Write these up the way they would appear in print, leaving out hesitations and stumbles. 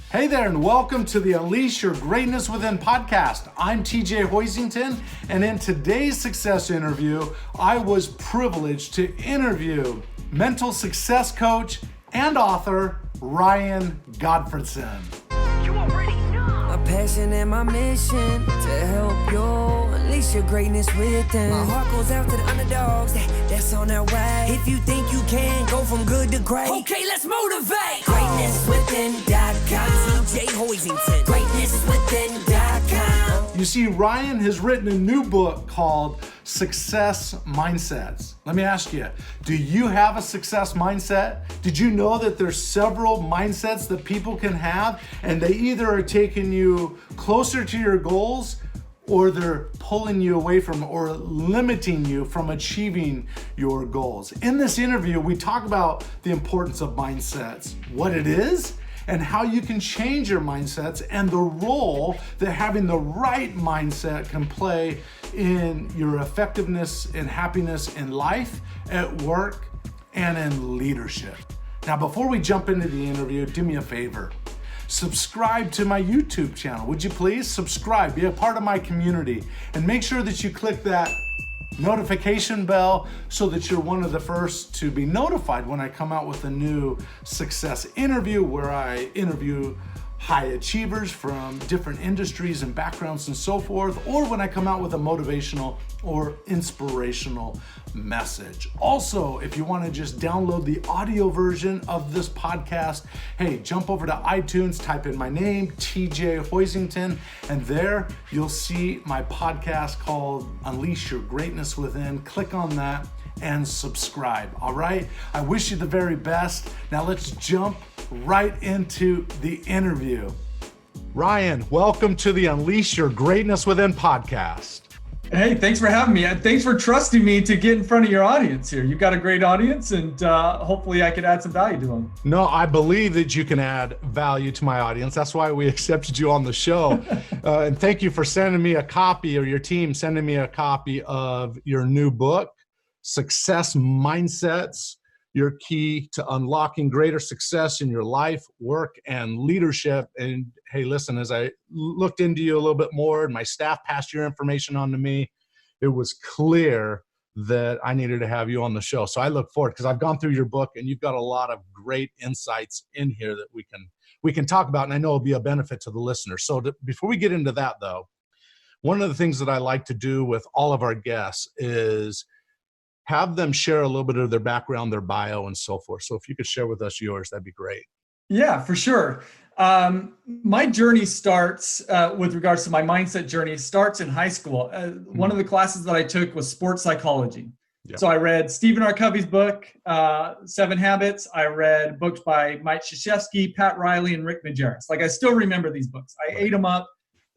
Hey there, and welcome to the Unleash Your Greatness Within podcast. I'm TJ Hoisington, and in today's success interview, I was privileged to interview mental success coach and author Ryan Gottfredson. You already know. My passion and my mission to help you unleash your greatness within. My heart goes out to the underdogs that's on their way. If you think you can go from good to great, okay, let's motivate. GreatnessWithin.com. TJ Hoisington. GreatnessWithin.com. You see, Ryan has written a new book called Success Mindsets. Let me ask you, do you have a success mindset? Did you know that there's several mindsets that people can have, and they either are taking you closer to your goals or they're pulling you away from or limiting you from achieving your goals? In this interview, we talk about the importance of mindsets, what it is, and how you can change your mindsets, and the role that having the right mindset can play in your effectiveness and happiness in life, at work, and in leadership. Now, before we jump into the interview, do me a favor. Subscribe to my YouTube channel. Would you please subscribe, be a part of my community, and make sure that you click that notification bell so that you're one of the first to be notified when I come out with a new success interview where I interview high achievers from different industries and backgrounds and so forth, or when I come out with a motivational or inspirational message. Also, if you want to just download the audio version of this podcast, hey, jump over to iTunes, type in my name, TJ Hoisington, and there you'll see my podcast called Unleash Your Greatness Within. Click on that and subscribe, all right? I wish you the very best. Now let's jump right into the interview. Ryan, welcome to the Unleash Your Greatness Within podcast. Hey, thanks for having me. And thanks for trusting me to get in front of your audience here. You've got a great audience, and hopefully I could add some value to them. No, I believe that you can add value to my audience. That's why we accepted you on the show. And thank you for sending me a copy, or your team sending me a copy of your new book, Success Mindsets, your key to unlocking greater success in your life, work, and leadership. And hey, listen, as I looked into you a little bit more and my staff passed your information on to me, it was clear that I needed to have you on the show. So I look forward, because I've gone through your book and you've got a lot of great insights in here that we can talk about, and I know it'll be a benefit to the listener. So before we get into that though, one of the things that I like to do with all of our guests is have them share a little bit of their background, their bio, and so forth. So if you could share with us yours, that'd be great. Yeah, for sure. My journey starts with regards to my mindset journey starts in high school. One of the classes that I took was sports psychology. Yep. So I read Stephen R. Covey's book, 7 Habits. I read books by Mike Krzyzewski, Pat Riley, and Rick Majerus. Like, I still remember these books. I ate them up.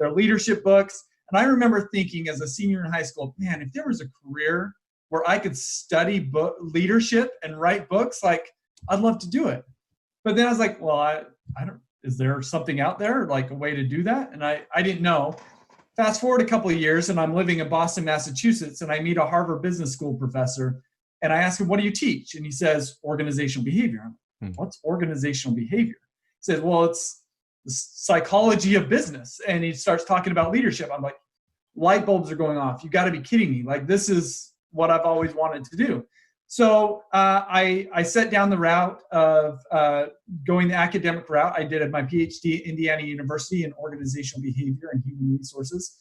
They're leadership books. And I remember thinking as a senior in high school, man, if there was a career where I could study leadership and write books, like, I'd love to do it. But then I was like, well, I don't, is there something out there, like a way to do that? And I didn't know. Fast forward a couple of years, and I'm living in Boston, Massachusetts, and I meet a Harvard Business School professor, and I ask him, what do you teach? And he says, organizational behavior. I'm like, what's organizational behavior? He says, well, it's the psychology of business. And he starts talking about leadership. I'm like, light bulbs are going off. You got to be kidding me. Like, this is what I've always wanted to do. So I set down the route of going the academic route. I did my PhD at Indiana University in organizational behavior and human resources.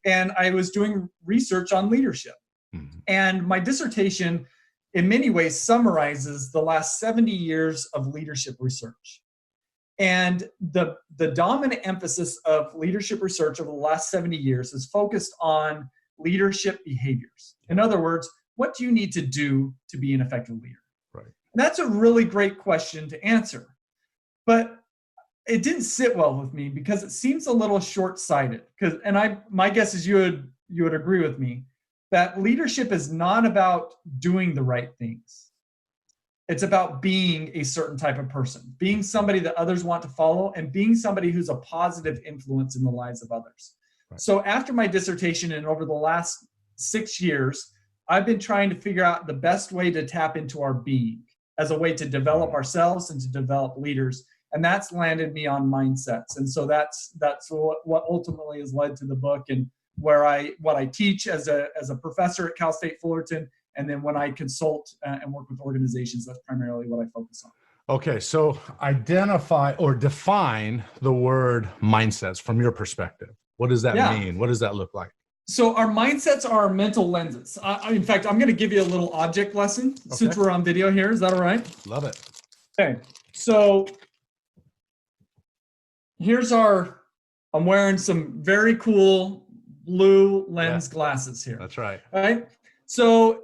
And I was doing research on leadership. Mm-hmm. And my dissertation, in many ways, summarizes the last 70 years of leadership research. And the dominant emphasis of leadership research over the last 70 years is focused on leadership behaviors. In other words, what do you need to do to be an effective leader? Right. And that's a really great question to answer. But it didn't sit well with me because it seems a little short-sighted. My guess is you would agree with me that leadership is not about doing the right things. It's about being a certain type of person, being somebody that others want to follow, and being somebody who's a positive influence in the lives of others. Right. So after my dissertation and over the last 6 years, I've been trying to figure out the best way to tap into our being as a way to develop ourselves and to develop leaders And that's landed me on mindsets. And so that's what ultimately has led to the book, and what I teach as a professor at Cal State Fullerton. And then when I consult and work with organizations, that's primarily what I focus on. Okay, so identify or define the word mindsets from your perspective. What does that mean? What does that look like? So our mindsets are our mental lenses. In fact, I'm going to give you a little object lesson since we're on video here. Is that all right? Love it. Okay, so here's I'm wearing some very cool blue lens glasses here. That's right. All right. So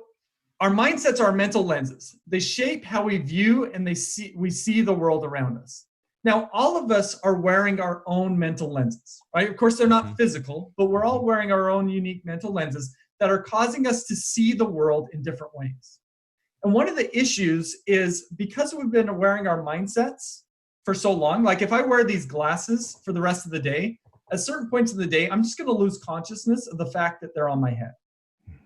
our mindsets are our mental lenses. They shape how we view and we see the world around us. Now, all of us are wearing our own mental lenses, right? Of course, they're not physical, but we're all wearing our own unique mental lenses that are causing us to see the world in different ways. And one of the issues is because we've been wearing our mindsets for so long, like if I wear these glasses for the rest of the day, at certain points in the day, I'm just going to lose consciousness of the fact that they're on my head.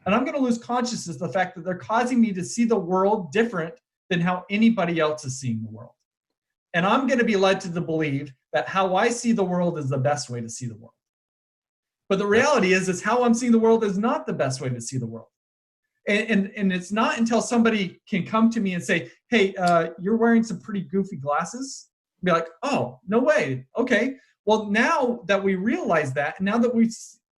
And I'm going to lose consciousness of the fact that they're causing me to see the world different than how anybody else is seeing the world. And I'm going to be led to believe that how I see the world is the best way to see the world. But the reality is how I'm seeing the world is not the best way to see the world. And it's not until somebody can come to me and say, hey, you're wearing some pretty goofy glasses. I'll be like, oh, no way. Okay. Well, now that we realize that, and now that we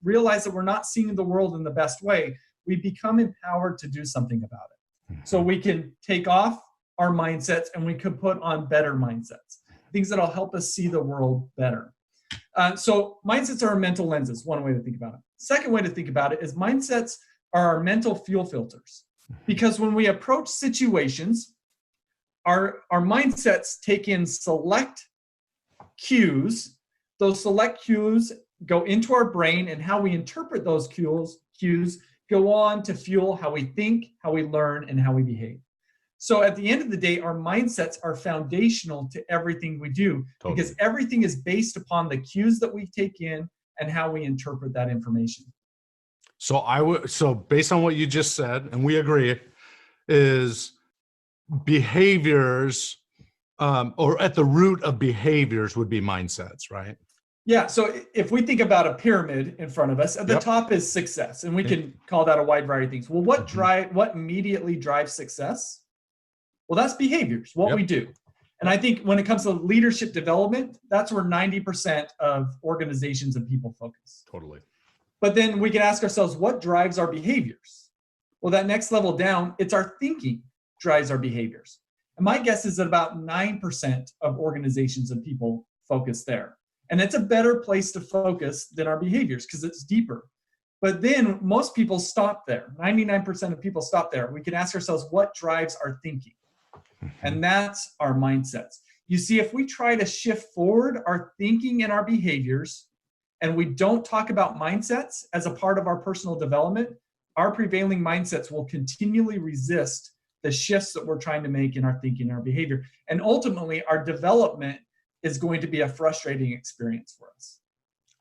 realize that we're not seeing the world in the best way, we become empowered to do something about it. So we can take off our mindsets and we could put on better mindsets, things that'll help us see the world better. So mindsets are our mental lenses, one way to think about it. Second way to think about it is mindsets are our mental fuel filters. Because when we approach situations, our mindsets take in select cues. Those select cues go into our brain, and how we interpret those cues go on to fuel how we think, how we learn, and how we behave. So at the end of the day, our mindsets are foundational to everything we do, because everything is based upon the cues that we take in and how we interpret that information. So based on what you just said, and we agree, is behaviors, or at the root of behaviors would be mindsets, right? Yeah. So if we think about a pyramid in front of us, at the top is success, and we can call that a wide variety of things. Well, what immediately drives success? Well, that's behaviors, what we do. And I think when it comes to leadership development, that's where 90% of organizations and people focus. Totally. But then we can ask ourselves, what drives our behaviors? Well, that next level down, it's our thinking drives our behaviors. And my guess is that about 9% of organizations and people focus there. And it's a better place to focus than our behaviors because it's deeper. But then most people stop there. 99% of people stop there. We can ask ourselves, what drives our thinking? And that's our mindsets. You see, if we try to shift forward our thinking and our behaviors, and we don't talk about mindsets as a part of our personal development, our prevailing mindsets will continually resist the shifts that we're trying to make in our thinking and our behavior. And ultimately, our development is going to be a frustrating experience for us.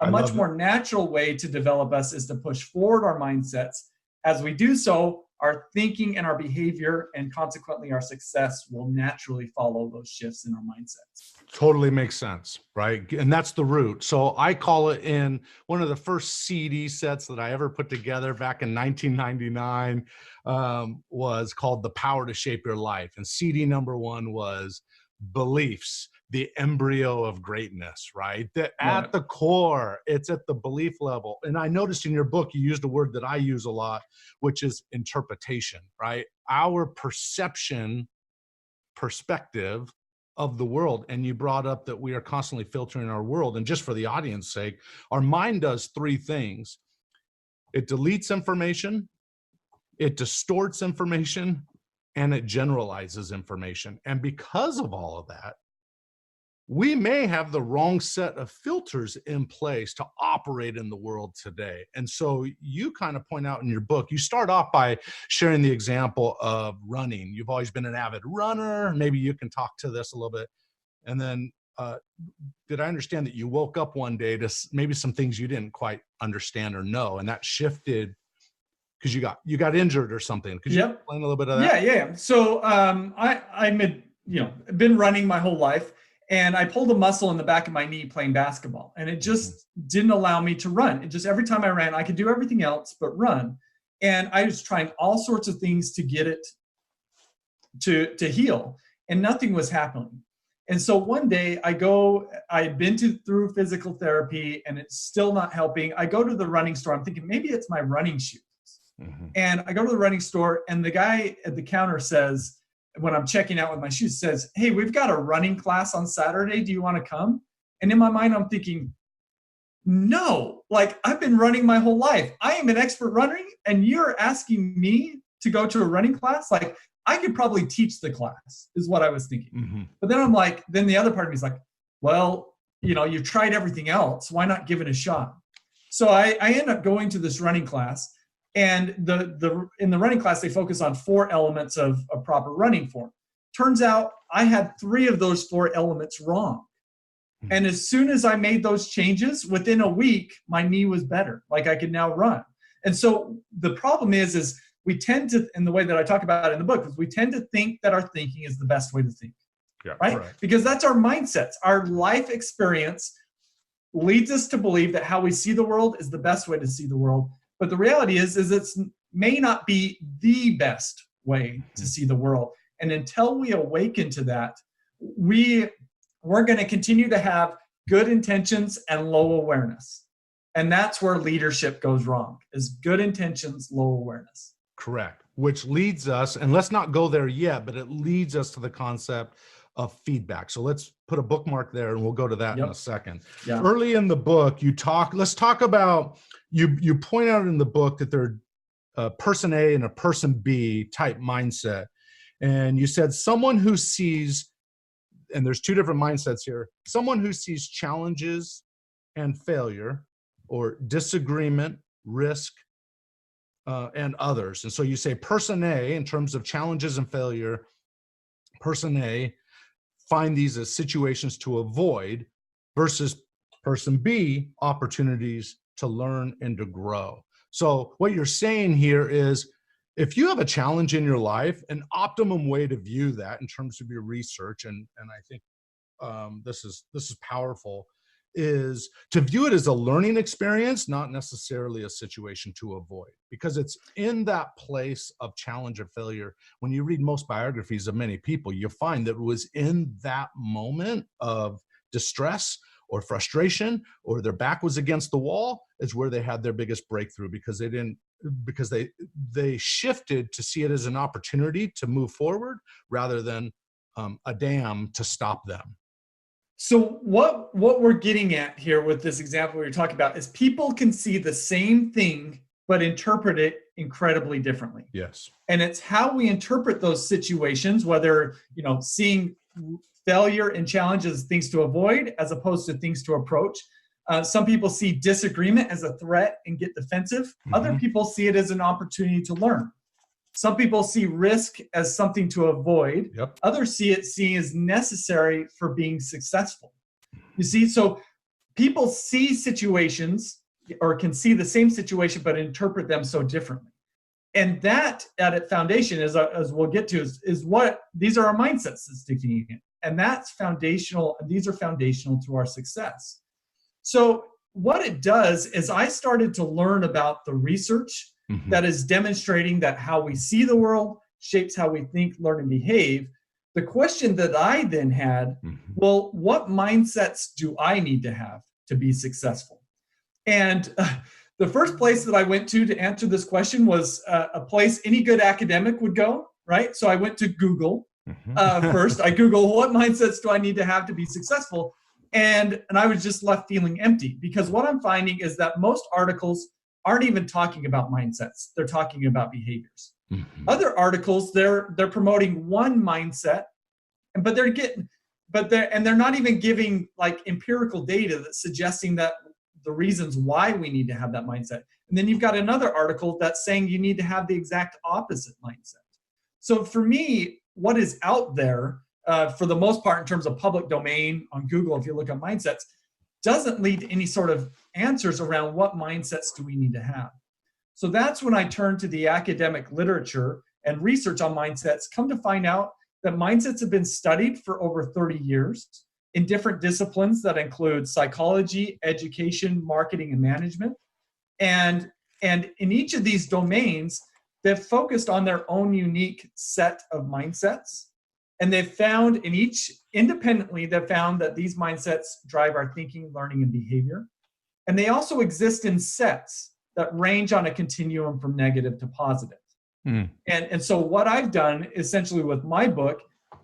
A much more natural way to develop us is to push forward our mindsets. As we do so, our thinking and our behavior, and consequently our success, will naturally follow those shifts in our mindsets. Totally makes sense, right? And that's the root. So I call it, in one of the first CD sets that I ever put together back in 1999, was called The Power to Shape Your Life. And CD number 1 was beliefs, the embryo of greatness, right? That at the core, it's at the belief level. And I noticed in your book, you used a word that I use a lot, which is interpretation, right? Our perspective of the world. And you brought up that we are constantly filtering our world. And just for the audience's sake, our mind does 3 things. It deletes information, it distorts information, and it generalizes information. And because of all of that, we may have the wrong set of filters in place to operate in the world today. And so you kind of point out in your book, you start off by sharing the example of running. You've always been an avid runner. Maybe you can talk to this a little bit. And then did I understand that you woke up one day to maybe some things you didn't quite understand or know, and that shifted because you got injured or something? Could you explain a little bit of that? Yeah. So I've been running my whole life. And I pulled a muscle in the back of my knee playing basketball, and it just didn't allow me to run. It just, every time I ran, I could do everything else but run. And I was trying all sorts of things to get it to heal, and nothing was happening. And so one day I had been through physical therapy and it's still not helping. I go to the running store. I'm thinking maybe it's my running shoes. And I go to the running store, and the guy at the counter says, when I'm checking out with my shoes, says, "Hey, we've got a running class on Saturday. Do you want to come?" And in my mind, I'm thinking, no, like I've been running my whole life. I am an expert runner, and you're asking me to go to a running class? Like, I could probably teach the class, is what I was thinking. But then I'm like, then the other part of me is like, well, you've tried everything else. Why not give it a shot? So I end up going to this running class, and in the running class, they focus on 4 elements of a proper running form. Turns out I had 3 of those 4 elements wrong. And as soon as I made those changes, within a week, my knee was better. Like, I could now run. And so the problem is we tend to, in the way that I talk about it in the book, is we tend to think that our thinking is the best way to think, right? Correct. Because that's our mindsets. Our life experience leads us to believe that how we see the world is the best way to see the world. But the reality is it may not be the best way to see the world. And until we awaken to that, we're going to continue to have good intentions and low awareness. And that's where leadership goes wrong, is good intentions, low awareness. Correct. Which leads us, and let's not go there yet, but it leads us to the concept of feedback. So let's put a bookmark there, and we'll go to that in a second. Yeah. Early in the book, let's talk about, you point out in the book that there are a person A and a person B type mindset. And you said someone who sees, and there's 2 different mindsets here, someone who sees challenges and failure, or disagreement, risk, and others. And so you say person A, in terms of challenges and failure, person A, find these as situations to avoid, versus person B, opportunities to learn and to grow. So what you're saying here is, if you have a challenge in your life, an optimum way to view that in terms of your research, and I think this is powerful, is to view it as a learning experience, not necessarily a situation to avoid, because it's in that place of challenge or failure. When you read most biographies of many people, you find that it was in that moment of distress or frustration, or their back was against the wall, is where they had their biggest breakthrough, because they shifted to see it as an opportunity to move forward rather than a dam to stop them. So what we're getting at here with this example we're talking about is people can see the same thing but interpret it incredibly differently. Yes. And it's how we interpret those situations, whether, seeing failure and challenges as things to avoid as opposed to things to approach. Some people see disagreement as a threat and get defensive. Other people see it as an opportunity to learn. Some people see risk as something to avoid. Others see it as necessary for being successful. You see, so people see situations, or can see the same situation, but interpret them so differently. And that, at its foundation, as we'll get to, is what these are our mindsets that's sticking in. And that's foundational, and these are foundational to our success. So what it does is I started to learn about the research that is demonstrating that how we see the world shapes how we think, learn, and behave. The question that I then had, well, what mindsets do I need to have to be successful? And the first place that I went to answer this question was a place any good academic would go, right? So I went to Google first. I Googled, what mindsets do I need to have to be successful? And I was just left feeling empty, because what I'm finding is that most articles aren't even talking about mindsets. They're talking about behaviors. Other articles, they're promoting one mindset, but they're not even giving like empirical data that's suggesting that the reasons why we need to have that mindset. And then you've got another article that's saying you need to have the exact opposite mindset. So for me, what is out there, for the most part, in terms of public domain on Google, if you look at mindsets, doesn't lead to any sort of answers around what mindsets do we need to have. So that's when I turned to the academic literature and research on mindsets, come to find out that mindsets have been studied for over 30 years. in different disciplines that include psychology, education, marketing, and management. And in each of these domains, they've focused on their own unique set of mindsets. And they've found in each, independently, they've found that these mindsets drive our thinking, learning, and behavior. And they also exist in sets that range on a continuum from negative to positive. And so what I've done essentially with my book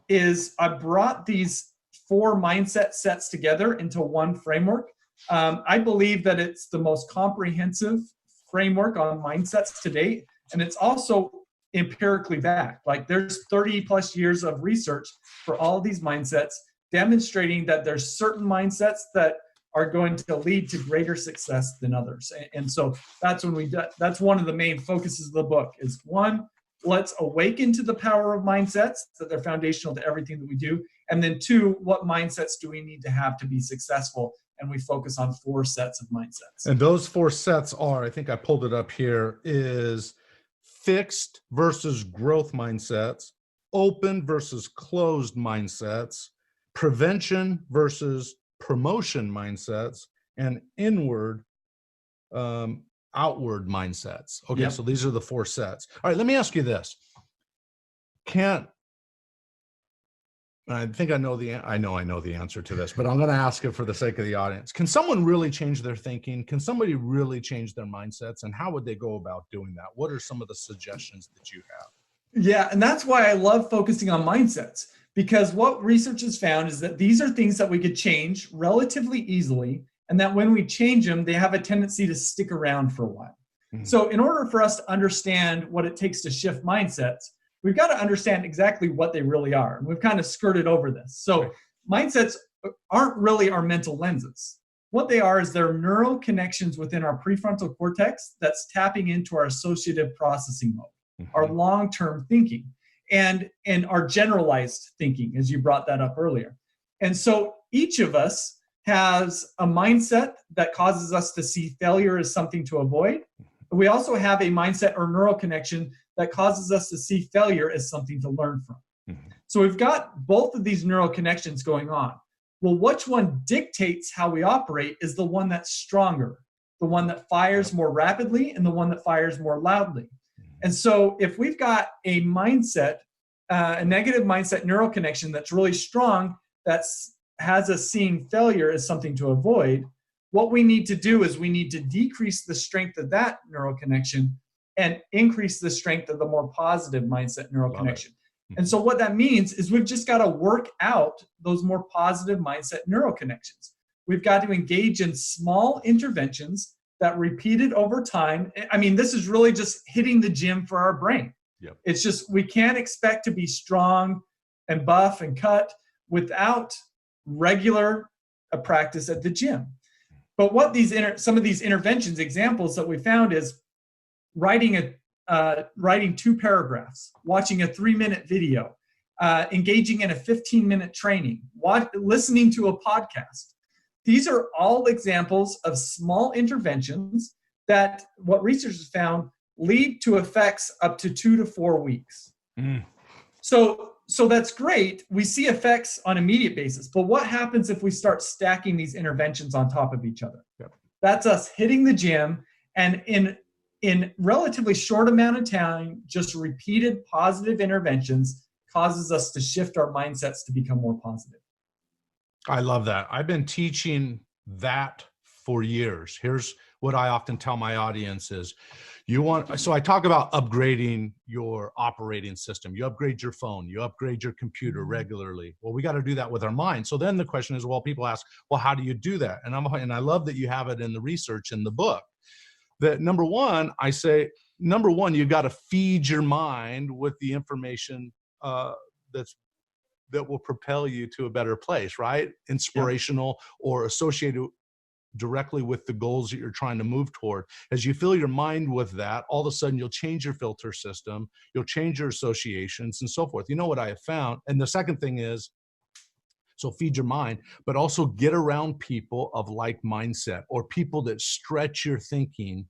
is I brought these 4 mindset sets together into one framework. I believe that it's the most comprehensive framework on mindsets to date. And it's also empirically backed. Like there's 30 plus years of research for all of these mindsets demonstrating that there's certain mindsets that are going to lead to greater success than others. And so that's that's one of the main focuses of the book is 1, let's awaken to the power of mindsets, that they're foundational to everything that we do. And then 2, what mindsets do we need to have to be successful? And we focus on 4 sets of mindsets. And those 4 sets are, I think I pulled it up here, is fixed versus growth mindsets, open versus closed mindsets, prevention versus promotion mindsets, and inward outward mindsets. Okay, Yep. So these are the 4 sets. All right, let me ask you this. I think I know the answer to this, but I'm going to ask it for the sake of the audience. Can someone really change their thinking? Can somebody really change their mindsets? And how would they go about doing that? What are some of the suggestions that you have? Yeah, and that's why I love focusing on mindsets, because what research has found is that these are things that we could change relatively easily, and that when we change them, they have a tendency to stick around for a while. So in order for us to understand what it takes to shift mindsets, we've got to understand exactly what they really are. And we've kind of skirted over this. So mindsets aren't really our mental lenses. What they are is they're neural connections within our prefrontal cortex that's tapping into our associative processing mode, our long-term thinking, and our generalized thinking, as you brought that up earlier. And so each of us has a mindset that causes us to see failure as something to avoid. We also have a mindset or neural connection that causes us to see failure as something to learn from. So we've got both of these neural connections going on. Well, which one dictates how we operate is the one that's stronger, the one that fires more rapidly, and the one that fires more loudly. And so if we've got a mindset, a negative mindset neural connection that's really strong, that has us seeing failure as something to avoid, what we need to do is we need to decrease the strength of that neural connection and increase the strength of the more positive mindset neural connection. And so what that means is we've just got to work out those more positive mindset neural connections. We've got to engage in small interventions that repeated over time. I mean, this is really just hitting the gym for our brain. Yep. It's just, we can't expect to be strong and buff and cut without regular practice at the gym. But what some of these interventions, examples that we found is writing 2 paragraphs, watching a 3-minute video, engaging in a 15-minute training, listening to a podcast. These are all examples of small interventions that what research has found lead to effects up to 2 to 4 weeks. So that's great. We see effects on an immediate basis, but what happens if we start stacking these interventions on top of each other? Yep. That's us hitting the gym, and in relatively short amount of time, just repeated positive interventions causes us to shift our mindsets to become more positive. I love that. I've been teaching that for years. Here's what I often tell my audience is, so I talk about upgrading your operating system. You upgrade your phone, you upgrade your computer regularly. Well, we got to do that with our mind. So then the question is, well, people ask, well, how do you do that? And I love that you have it in the research in the book. That number one, you got to feed your mind with the information that will propel you to a better place, right? Inspirational or associated directly with the goals that you're trying to move toward. As you fill your mind with that, all of a sudden you'll change your filter system, you'll change your associations and so forth. You know what I have found? And the second thing is, so feed your mind, but also get around people of like mindset or people that stretch your thinking.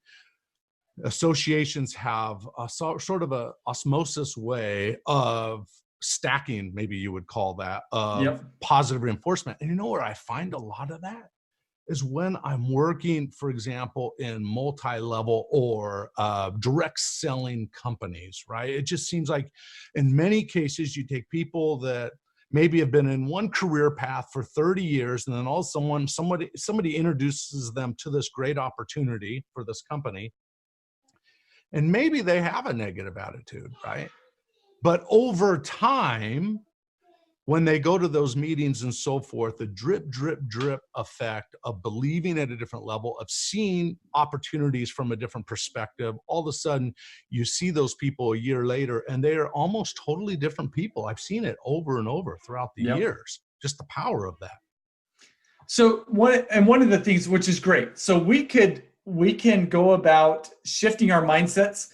Associations have a sort of a osmosis way of stacking, maybe you would call that, of Yep. positive reinforcement. And you know where I find a lot of that is when I'm working, for example, in multi-level or direct selling companies, right? It just seems like in many cases, you take people that maybe have been in one career path for 30 years, and then all of a sudden somebody introduces them to this great opportunity for this company. And maybe they have a negative attitude, right? But over time, when they go to those meetings and so forth, the drip, drip, drip effect of believing at a different level, of seeing opportunities from a different perspective, all of a sudden you see those people a year later and they are almost totally different people. I've seen it over and over throughout the years, just the power of that. So one of the things, which is great, so we can go about shifting our mindsets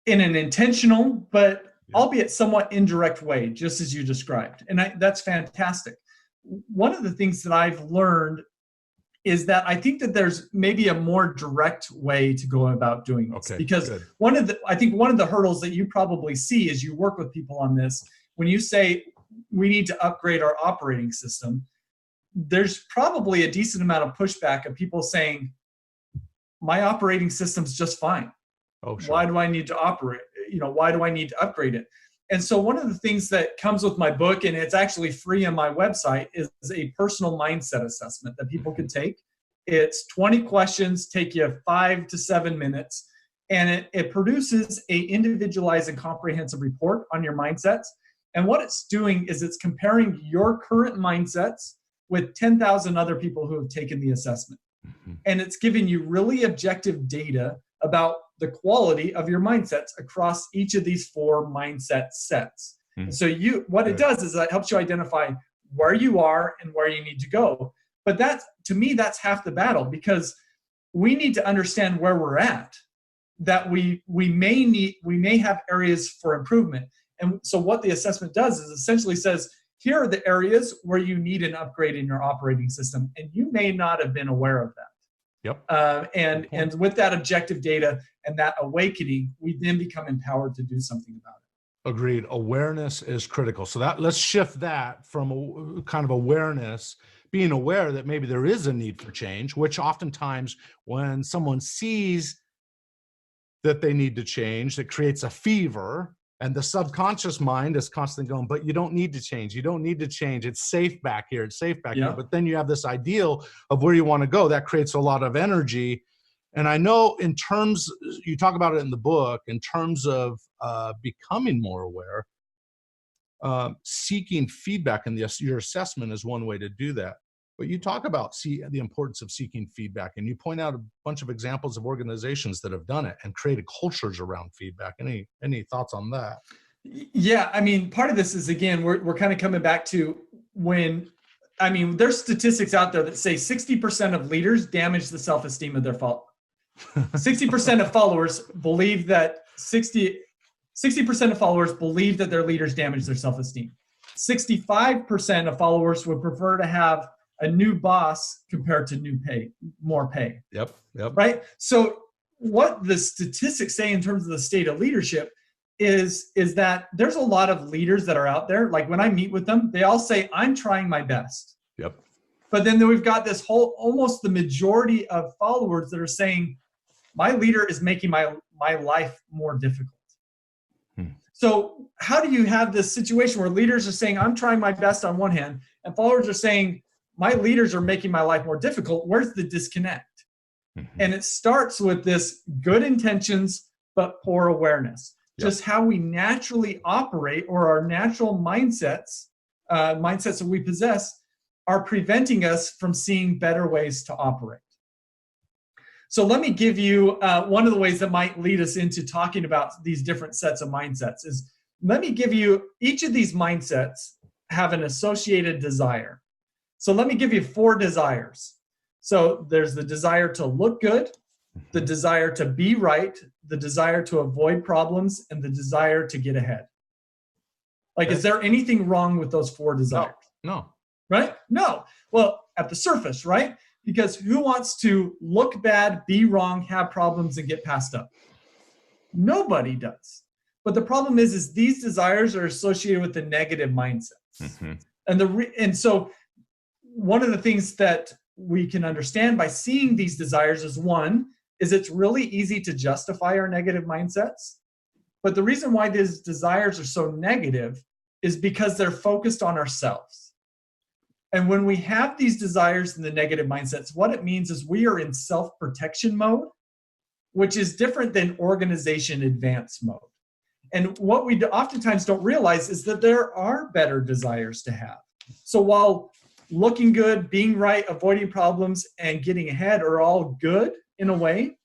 in an intentional, but albeit somewhat indirect way, just as you described. And that's fantastic. One of the things that I've learned is that I think that there's maybe a more direct way to go about doing this. Because I think one of the hurdles that you probably see as you work with people on this, when you say we need to upgrade our operating system, there's probably a decent amount of pushback of people saying, my operating system's just fine. Oh, sure. Why do I need to operate? Why do I need to upgrade it? And so one of the things that comes with my book, and it's actually free on my website, is a personal mindset assessment that people can take. It's 20 questions, take you 5 to 7 minutes, and it produces a individualized and comprehensive report on your mindsets. And what it's doing is it's comparing your current mindsets with 10,000 other people who have taken the assessment. Mm-hmm. And it's giving you really objective data about the quality of your mindsets across each of these 4 mindset sets. Mm-hmm. So it does is it helps you identify where you are and where you need to go. But to me, that's half the battle, because we need to understand where we're at, that we may have areas for improvement. And so what the assessment does is essentially says, here are the areas where you need an upgrade in your operating system, and you may not have been aware of that. Yep. And with that objective data and that awakening, we then become empowered to do something about it. Agreed. Awareness is critical. So let's shift that from a kind of awareness, being aware that maybe there is a need for change, which oftentimes when someone sees that they need to change, it creates a fever. And the subconscious mind is constantly going, but you don't need to change. You don't need to change. It's safe back here. It's safe back here. But then you have this ideal of where you want to go. That creates a lot of energy. And I know in terms, you talk about it in the book, in terms of becoming more aware, seeking feedback in your assessment is one way to do that. But you talk about the importance of seeking feedback, and you point out a bunch of examples of organizations that have done it and created cultures around feedback. Any thoughts on that? Yeah, I mean, part of this is, again, we're kind of coming back to there's statistics out there that say 60% of leaders damage the self-esteem of their followers. 60% of followers believe that 60% of followers believe that their leaders damage their self-esteem. 65% of followers would prefer to have a new boss compared to more pay. Yep. Right? So what the statistics say in terms of the state of leadership is that there's a lot of leaders that are out there. Like when I meet with them, they all say, I'm trying my best. Yep. But then we've got this almost the majority of followers that are saying, my leader is making my life more difficult. So how do you have this situation where leaders are saying, I'm trying my best on one hand, and followers are saying, my leaders are making my life more difficult? Where's the disconnect? Mm-hmm. And it starts with this good intentions, but poor awareness. Yep. Just how we naturally operate, or our natural mindsets that we possess, are preventing us from seeing better ways to operate. So let me give you one of the ways that might lead us into talking about these different sets of mindsets is, let me give you, each of these mindsets have an associated desire. So let me give you 4 desires. So there's the desire to look good, the desire to be right, the desire to avoid problems, and the desire to get ahead. Like, is there anything wrong with those 4 desires? No. Right? No. Well, at the surface, right? Because who wants to look bad, be wrong, have problems, and get passed up? Nobody does. But the problem is these desires are associated with the negative mindsets. And so one of the things that we can understand by seeing these desires is it's really easy to justify our negative mindsets. But the reason why these desires are so negative is because they're focused on ourselves. And when we have these desires in the negative mindsets, what it means is we are in self-protection mode, which is different than organization advance mode. And what we oftentimes don't realize is that there are better desires to have. So while looking good, being right, avoiding problems, and getting ahead are all good in a way,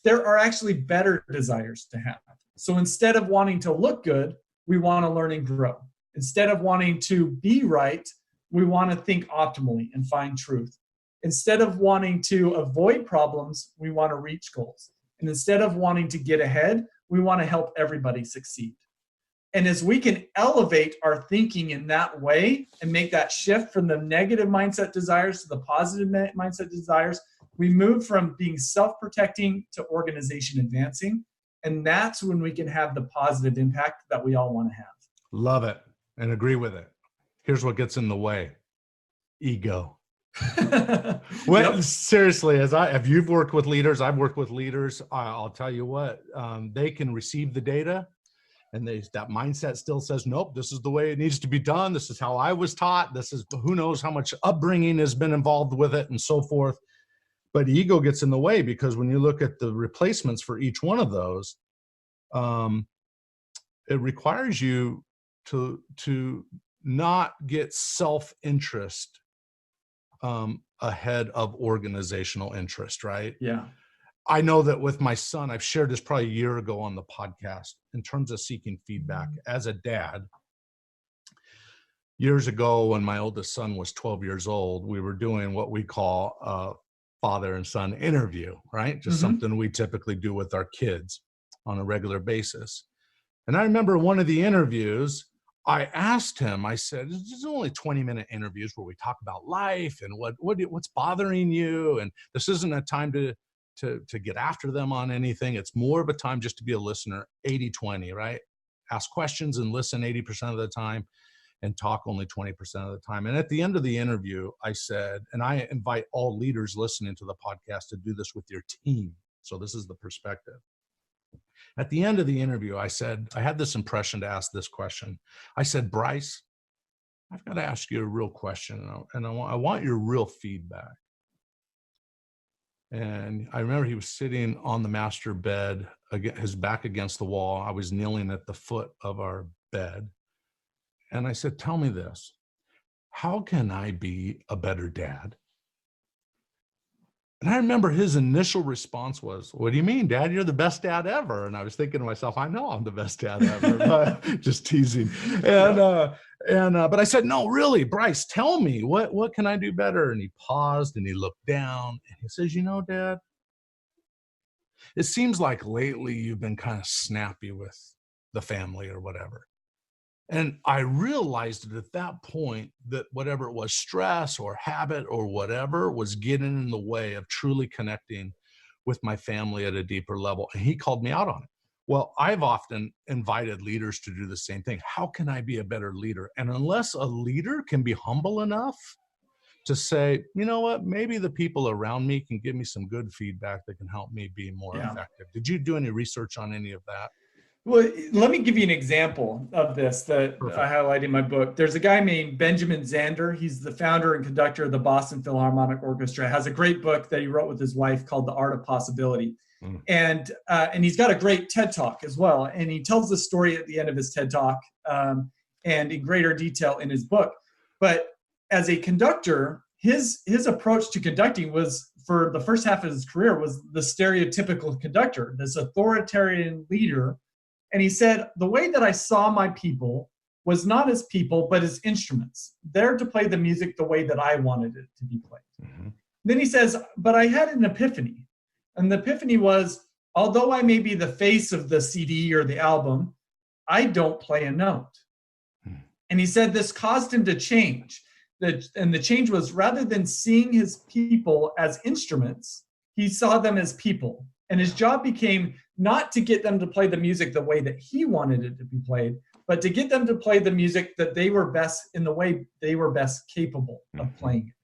there are actually better desires to have. So instead of wanting to look good, we want to learn and grow. Instead of wanting to be right, we want to think optimally and find truth. Instead of wanting to avoid problems, we want to reach goals. And instead of wanting to get ahead, we want to help everybody succeed. And as we can elevate our thinking in that way and make that shift from the negative mindset desires to the positive mindset desires, we move from being self-protecting to organization advancing. And that's when we can have the positive impact that we all want to have. Love it and agree with it. Here's what gets in the way. Ego. Seriously, if you've worked with leaders, I've worked with leaders, I'll tell you what, they can receive the data and that mindset still says, nope, this is the way it needs to be done. This is how I was taught. This is, who knows how much upbringing has been involved with it and so forth. But ego gets in the way because when you look at the replacements for each one of those, it requires you to not get self-interest ahead of organizational interest, right? Yeah. I know that with my son, I've shared this probably a year ago on the podcast in terms of seeking feedback. As a dad, years ago when my oldest son was 12 years old, we were doing what we call a father and son interview, right? Just something we typically do with our kids on a regular basis. And I remember one of the interviews, I asked him, I said, this is only 20-minute interviews where we talk about life and what's bothering you. And this isn't a time to get after them on anything. It's more of a time just to be a listener, 80-20, right? Ask questions and listen 80% of the time and talk only 20% of the time. And at the end of the interview, I said, and I invite all leaders listening to the podcast to do this with your team. So this is the perspective. At the end of the interview, I said, I had this impression to ask this question. I said, Bryce, I've got to ask you a real question, and I want your real feedback. And I remember he was sitting on the master bed, his back against the wall. I was kneeling at the foot of our bed. And I said, tell me this, how can I be a better dad? And I remember his initial response was, what do you mean, Dad? You're the best dad ever. And I was thinking to myself, I know I'm the best dad ever, but just teasing. But I said, no, really, Bryce, tell me, what can I do better? And he paused and he looked down and he says, you know, Dad, it seems like lately you've been kind of snappy with the family or whatever. And I realized at that point that whatever it was, stress or habit or whatever, was getting in the way of truly connecting with my family at a deeper level. And he called me out on it. Well, I've often invited leaders to do the same thing. How can I be a better leader? And unless a leader can be humble enough to say, you know what, maybe the people around me can give me some good feedback that can help me be more effective. Did you do any research on any of that? Well, let me give you an example of this that I highlight in my book. There's a guy named Benjamin Zander. He's the founder and conductor of the Boston Philharmonic Orchestra. Has a great book that he wrote with his wife called The Art of Possibility. And he's got a great TED Talk as well. And he tells the story at the end of his TED Talk and in greater detail in his book. But as a conductor, his approach to conducting was, for the first half of his career, was the stereotypical conductor, this authoritarian leader. And he said, the way that I saw my people was not as people, but as instruments, there to play the music the way that I wanted it to be played. Then he says, but I had an epiphany. And the epiphany was, although I may be the face of the CD or the album, I don't play a note. And he said this caused him to change. And the change was, rather than seeing his people as instruments, he saw them as people. And his job became not to get them to play the music the way that he wanted it to be played, but to get them to play the music that they were best in the way they were best capable of playing it.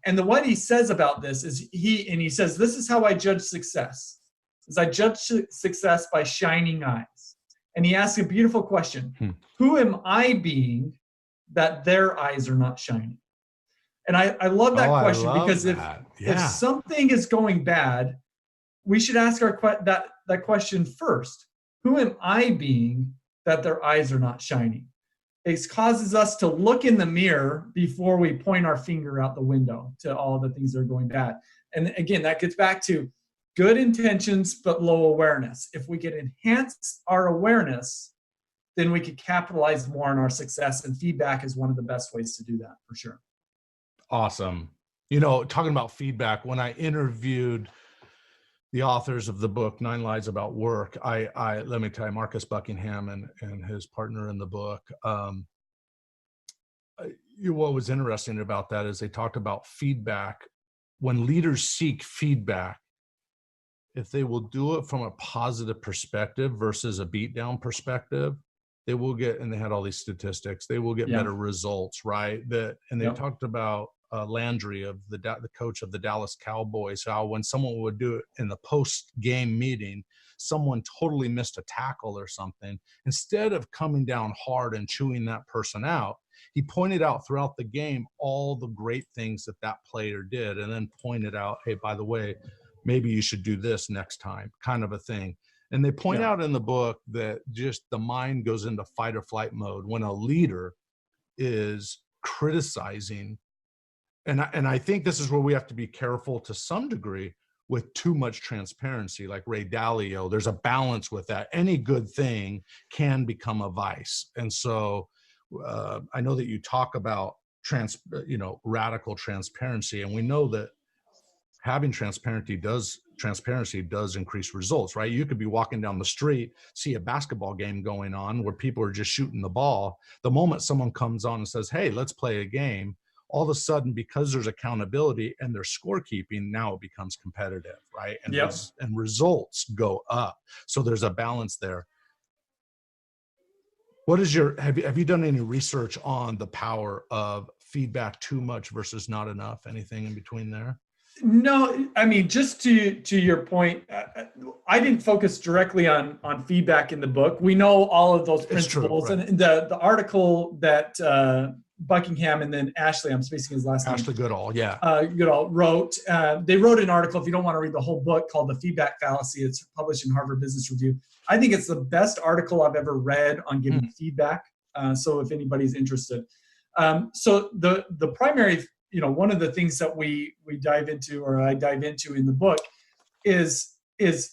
And what he says about this is he says, this is how I judge success. Is I judge success by shining eyes. And he asks a beautiful question. Who am I being that their eyes are not shining? And I love that question, because if something is going bad, we should ask that question first. Who am I being that their eyes are not shining? It causes us to look in the mirror before we point our finger out the window to all the things that are going bad. And again, that gets back to good intentions, but low awareness. If we can enhance our awareness, then we can capitalize more on our success. And feedback is one of the best ways to do that, for sure. Awesome. You know, talking about feedback, when I interviewed the authors of the book, 9 Lies About Work, I let me tell you, Marcus Buckingham and his partner in the book, what was interesting about that is they talked about feedback. When leaders seek feedback, if they will do it from a positive perspective versus a beat down perspective, they will get, and they had all these statistics, they will get better results, right? They talked about Landry, of the coach of the Dallas Cowboys, how when someone would do it in the post-game meeting, someone totally missed a tackle or something, instead of coming down hard and chewing that person out, he pointed out throughout the game all the great things that player did, and then pointed out, hey, by the way, maybe you should do this next time, kind of a thing. And they point out in the book that just the mind goes into fight or flight mode when a leader is criticizing. And I think this is where we have to be careful to some degree with too much transparency. Like Ray Dalio, there's a balance with that. Any good thing can become a vice. And so I know that you talk about radical transparency, and we know that having transparency does increase results, right? You could be walking down the street, see a basketball game going on where people are just shooting the ball. The moment someone comes on and says, hey, let's play a game, all of a sudden, because there's accountability and there's scorekeeping, now it becomes competitive, right? And, and results go up. So there's a balance there. What is have you done any research on the power of feedback too much versus not enough? Anything in between there? No, I mean, just to your point, I didn't focus directly on feedback in the book. We know all of those principles. True, right. And the article that Buckingham and then Ashley, I'm spacing his last name. Ashley Goodall, Goodall wrote. They wrote an article, if you don't want to read the whole book, called The Feedback Fallacy. It's published in Harvard Business Review. I think it's the best article I've ever read on giving feedback. So if anybody's interested. So the primary, one of the things that we dive into, or I dive into in the book, is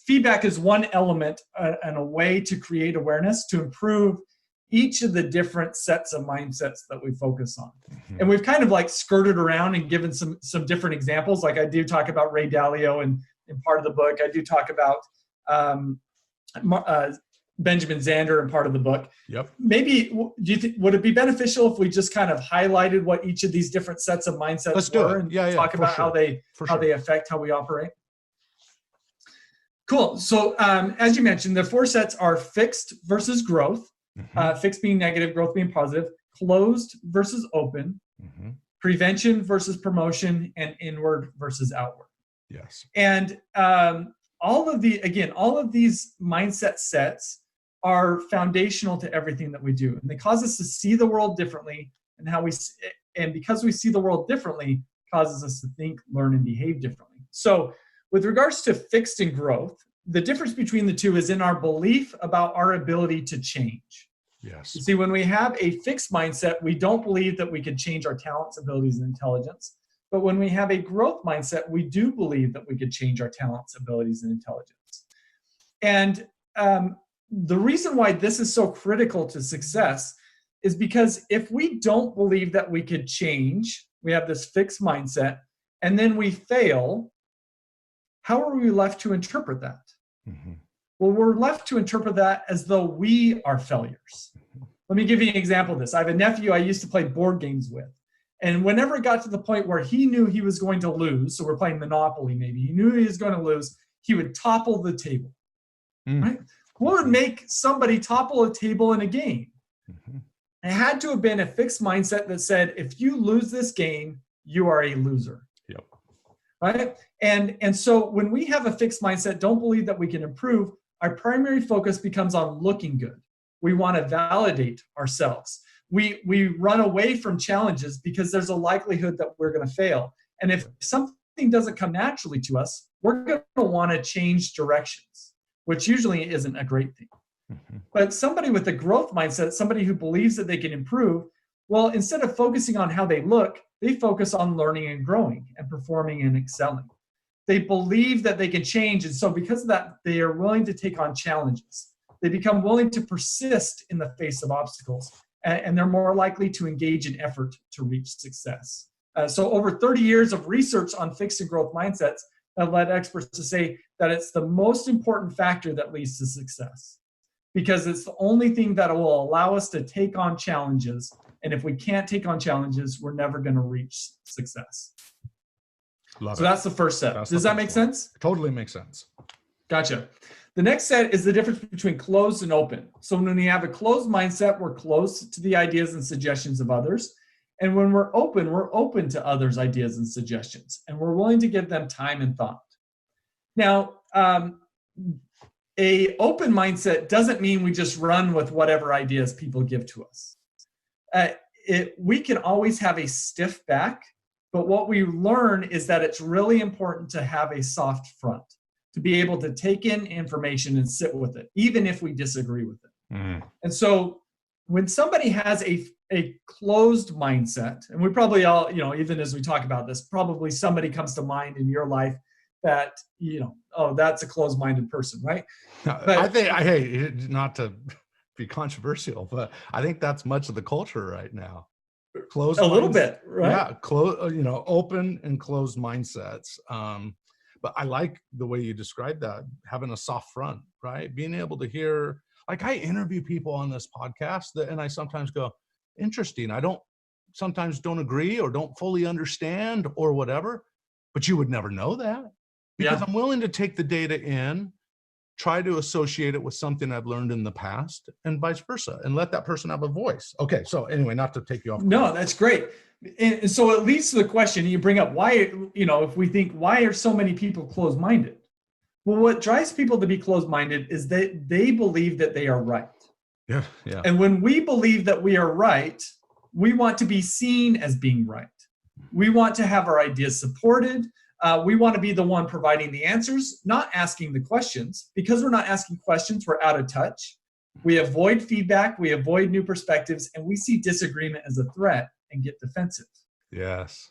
feedback is one element and a way to create awareness, to improve each of the different sets of mindsets that we focus on. And we've kind of like skirted around and given some different examples. Like I do talk about Ray Dalio in part of the book. I do talk about Benjamin Zander in part of the book. Yep. Maybe, do you think, would it be beneficial if we just kind of highlighted what each of these different sets of mindsets were and talk about how they affect how we operate? Cool. So as you mentioned, the 4 sets are fixed versus growth. Fixed being negative, growth being positive, closed versus open, prevention versus promotion, and inward versus outward. Yes. And all of these mindset sets are foundational to everything that we do, and they cause us to see the world differently, and because we see the world differently, causes us to think, learn, and behave differently. So with regards to fixed and growth, the difference between the two is in our belief about our ability to change. Yes. You see, when we have a fixed mindset, we don't believe that we can change our talents, abilities, and intelligence. But when we have a growth mindset, we do believe that we could change our talents, abilities, and intelligence. And the reason why this is so critical to success is because if we don't believe that we could change, we have this fixed mindset, and then we fail, how are we left to interpret that? Well, we're left to interpret that as though we are failures. Let me give you an example of this. I have a nephew I used to play board games with. And whenever it got to the point where he knew he was going to lose, so we're playing Monopoly maybe, he knew he was going to lose, he would topple the table. right? What would make somebody topple a table in a game? It had to have been a fixed mindset that said, if you lose this game, you are a loser. Yep. Right? And so when we have a fixed mindset, don't believe that we can improve, our primary focus becomes on looking good. We want to validate ourselves. We run away from challenges because there's a likelihood that we're going to fail. And if something doesn't come naturally to us, we're going to want to change directions, which usually isn't a great thing. But somebody with a growth mindset, somebody who believes that they can improve, well, instead of focusing on how they look, they focus on learning and growing and performing and excelling. They believe that they can change. And so because of that, they are willing to take on challenges. They become willing to persist in the face of obstacles, and they're more likely to engage in effort to reach success. So over 30 years of research on fixed and growth mindsets have led experts to say that it's the most important factor that leads to success, because it's the only thing that will allow us to take on challenges. And if we can't take on challenges, we're never going to reach success. So that's the first set. Does that make sense? Totally makes sense. Gotcha. The next set is the difference between closed and open. So when we have a closed mindset, we're closed to the ideas and suggestions of others. And when we're open to others' ideas and suggestions, and we're willing to give them time and thought. Now, a open mindset doesn't mean we just run with whatever ideas people give to us. We can always have a stiff back, but what we learn is that it's really important to have a soft front, to be able to take in information and sit with it, even if we disagree with it. And so when somebody has a closed mindset, and we probably all, even as we talk about this, probably somebody comes to mind in your life that, oh, that's a closed-minded person, right? But I think, hey, not to be controversial, but I think that's much of the culture right now. Closed, a little bit, right? Yeah, open and closed mindsets. But I like the way you described that, having a soft front, right? Being able to hear, like I interview people on this podcast and I sometimes go, interesting. I sometimes don't agree or don't fully understand or whatever, but you would never know that because I'm willing to take the data in, try to associate it with something I've learned in the past and vice versa, and let that person have a voice. Okay. So anyway, not to take you off. No, that's great. And so it leads to the question you bring up, why, if we think, why are so many people closed-minded? Well, what drives people to be closed-minded is that they believe that they are right. Yeah. And when we believe that we are right, we want to be seen as being right. We want to have our ideas supported. We want to be the one providing the answers, not asking the questions. Because we're not asking questions, we're out of touch. We avoid feedback, we avoid new perspectives, and we see disagreement as a threat and get defensive. Yes.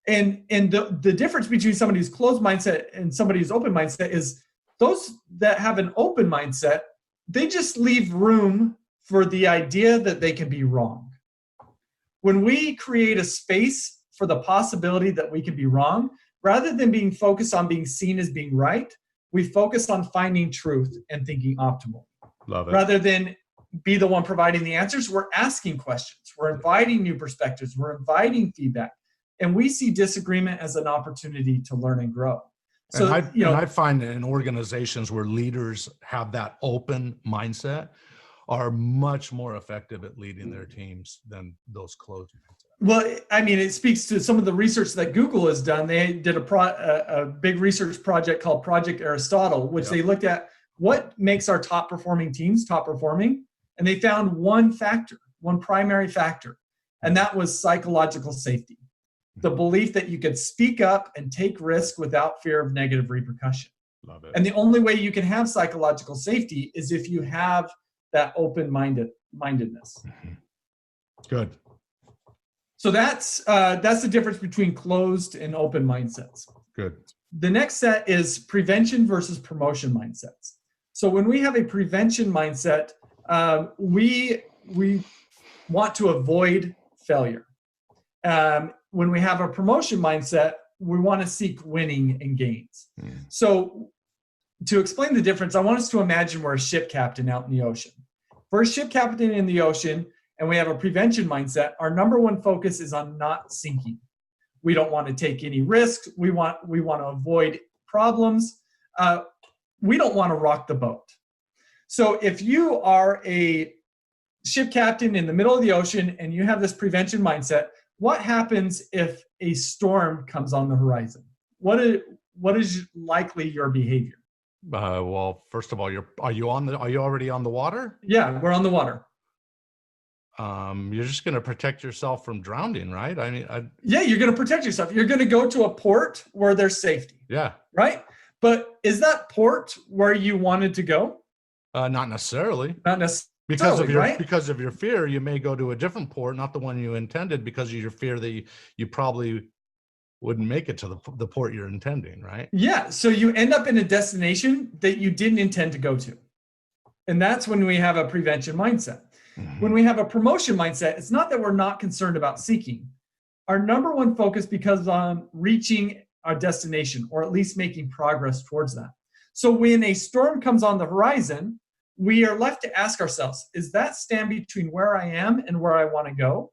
And the difference between somebody who's closed mindset and somebody who's open mindset is those that have an open mindset, they just leave room for the idea that they can be wrong. When we create a space for the possibility that we can be wrong, rather than being focused on being seen as being right, we focus on finding truth and thinking optimal. Love it. Rather than be the one providing the answers, we're asking questions. We're inviting new perspectives. We're inviting feedback. And we see disagreement as an opportunity to learn and grow. So, and I find that in organizations where leaders have that open mindset are much more effective at leading their teams than those closed mindsets. Well, I mean, it speaks to some of the research that Google has done. They did a big research project called Project Aristotle, which they looked at what makes our top performing teams top performing. And they found one primary factor, and that was psychological safety. The belief that you could speak up and take risk without fear of negative repercussion. Love it. And the only way you can have psychological safety is if you have that open-mindedness. Good. So that's the difference between closed and open mindsets. Good. The next set is prevention versus promotion mindsets. So when we have a prevention mindset, we want to avoid failure. When we have a promotion mindset, we want to seek winning and gains. So to explain the difference, I want us to imagine we're a ship captain out in the ocean. For a ship captain in the ocean, and we have a prevention mindset, our number one focus is on not sinking. We don't want to take any risks. We want to avoid problems. We don't want to rock the boat. So if you are a ship captain in the middle of the ocean and you have this prevention mindset, what happens if a storm comes on the horizon? What is likely your behavior? Well, first of all, are you already on the water? Yeah, we're on the water. You're just going to protect yourself from drowning, right? I mean, yeah, you're going to protect yourself. You're going to go to a port where there's safety. Yeah. Right? But is that port where you wanted to go? Not necessarily. Not necessarily. Because of your fear, you may go to a different port, not the one you intended, because of your fear that you probably wouldn't make it to the port you're intending, right? Yeah. So you end up in a destination that you didn't intend to go to. And that's when we have a prevention mindset. Mm-hmm. When we have a promotion mindset, it's not that we're not concerned about seeking. Our number one focus becomes on reaching our destination, or at least making progress towards that. So when a storm comes on the horizon, we are left to ask ourselves, is that stand between where I am and where I want to go?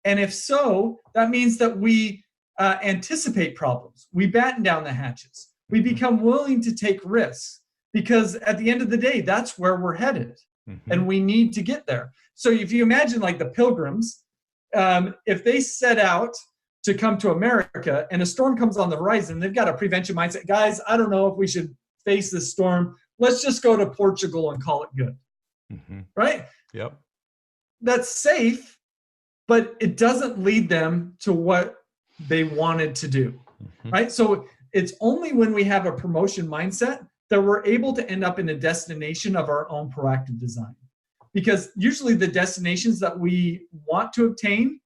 And if so, that means that we anticipate problems. We batten down the hatches. We become willing to take risks, because at the end of the day, that's where we're headed. Mm-hmm. And we need to get there. So if you imagine like the Pilgrims, if they set out to come to America and a storm comes on the horizon, they've got a prevention mindset. Guys, I don't know if we should face this storm. Let's just go to Portugal and call it good. Mm-hmm. Right? Yep. That's safe, but it doesn't lead them to what they wanted to do. Mm-hmm. Right? So it's only when we have a promotion mindset that we're able to end up in a destination of our own proactive design. Because usually the destinations that we want to obtain,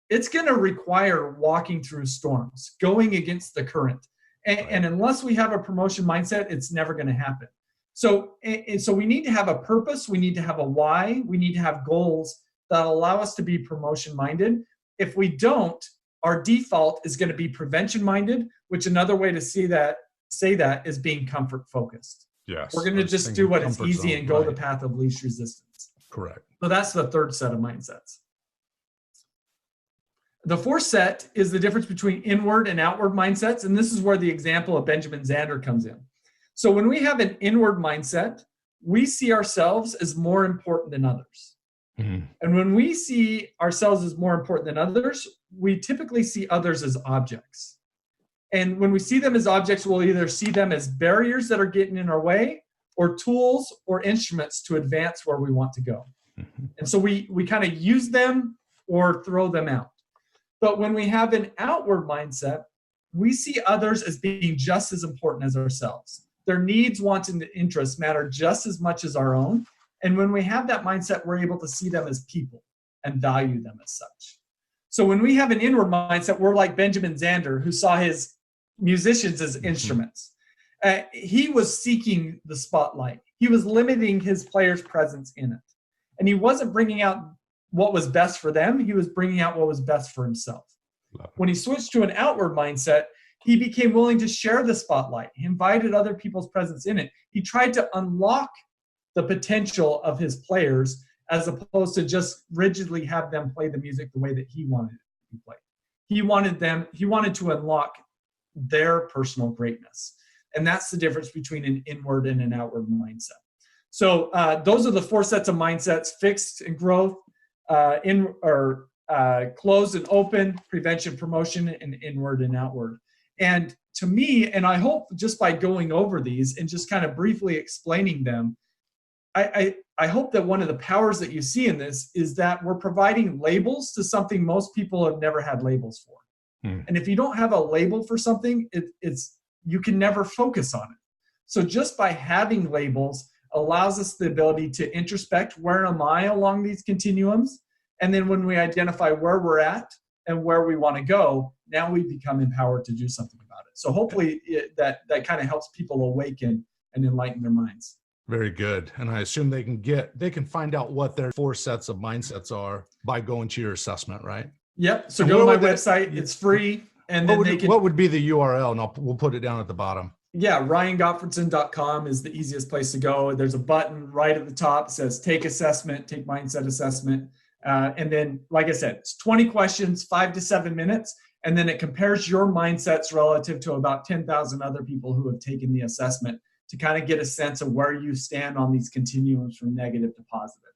it's going to require walking through storms, going against the current. And unless we have a promotion mindset, it's never going to happen. So we need to have a purpose. We need to have a why. We need to have goals that allow us to be promotion minded. If we don't, our default is going to be prevention minded, which another way to say that is being comfort focused. Yes. We're going to just do what is easy and go the path of least resistance. Correct. So that's the third set of mindsets. The fourth set is the difference between inward and outward mindsets. And this is where the example of Benjamin Zander comes in. So when we have an inward mindset, we see ourselves as more important than others. Mm-hmm. And when we see ourselves as more important than others, we typically see others as objects. And when we see them as objects, we'll either see them as barriers that are getting in our way, or tools or instruments to advance where we want to go. Mm-hmm. And so we kind of use them or throw them out. But when we have an outward mindset, we see others as being just as important as ourselves. Their needs, wants, and interests matter just as much as our own. And when we have that mindset, we're able to see them as people and value them as such. So when we have an inward mindset, we're like Benjamin Zander, who saw his musicians as instruments. He was seeking the spotlight. He was limiting his players' presence in it. And he wasn't bringing out what was best for them. He was bringing out what was best for himself. When he switched to an outward mindset, he became willing to share the spotlight. He invited other people's presence in it. He tried to unlock the potential of his players, as opposed to just rigidly have them play the music the way that he wanted it to be played. He wanted to unlock their personal greatness. And that's the difference between an inward and an outward mindset. So those are the four sets of mindsets: fixed and growth, closed and open, prevention, promotion, and inward and outward. And to me, and I hope just by going over these and just kind of briefly explaining them, I hope that one of the powers that you see in this is that we're providing labels to something most people have never had labels for. And if you don't have a label for something, you can never focus on it. So just by having labels allows us the ability to introspect, where am I along these continuums? And then when we identify where we're at and where we want to go, now we become empowered to do something about it. So hopefully that kind of helps people awaken and enlighten their minds. Very good. And I assume they can find out what their four sets of mindsets are by going to your assessment, right? Yep. So go to my website. It's free. And then what would be the URL? And we'll put it down at the bottom. Yeah. RyanGottfredson.com is the easiest place to go. There's a button right at the top that says take assessment, take mindset assessment. And then, like I said, it's 20 questions, 5 to 7 minutes. And then it compares your mindsets relative to about 10,000 other people who have taken the assessment to kind of get a sense of where you stand on these continuums from negative to positive.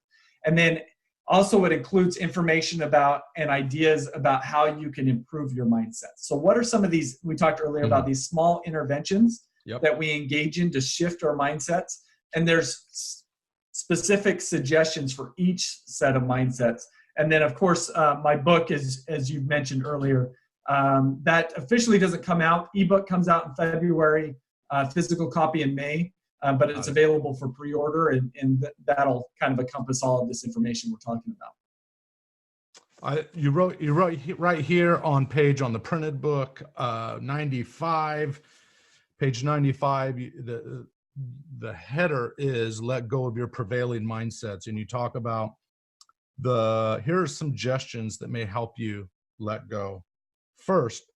And then also it includes information about and ideas about how you can improve your mindset. So what are some of these, we talked earlier about these small interventions that we engage in to shift our mindsets. And there's specific suggestions for each set of mindsets. And then of course, my book is, as you mentioned earlier, that officially doesn't come out. Ebook comes out in February, physical copy in May. But it's available for pre-order, and that'll kind of encompass all of this information we're talking about. You wrote right here on the printed book, 95, page 95. The header is "Let go of your prevailing mindsets," and you talk about here are some suggestions that may help you let go. First,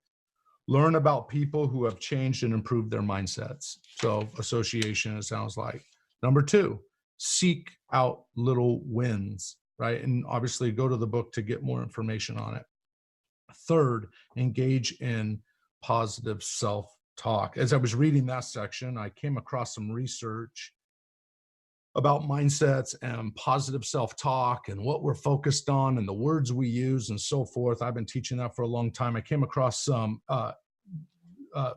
learn about people who have changed and improved their mindsets. So association, it sounds like. Number 2, seek out little wins, right? And obviously go to the book to get more information on it. Third, engage in positive self-talk. As I was reading that section, I came across some research about mindsets and positive self-talk and what we're focused on and the words we use and so forth. I've been teaching that for a long time. I came across some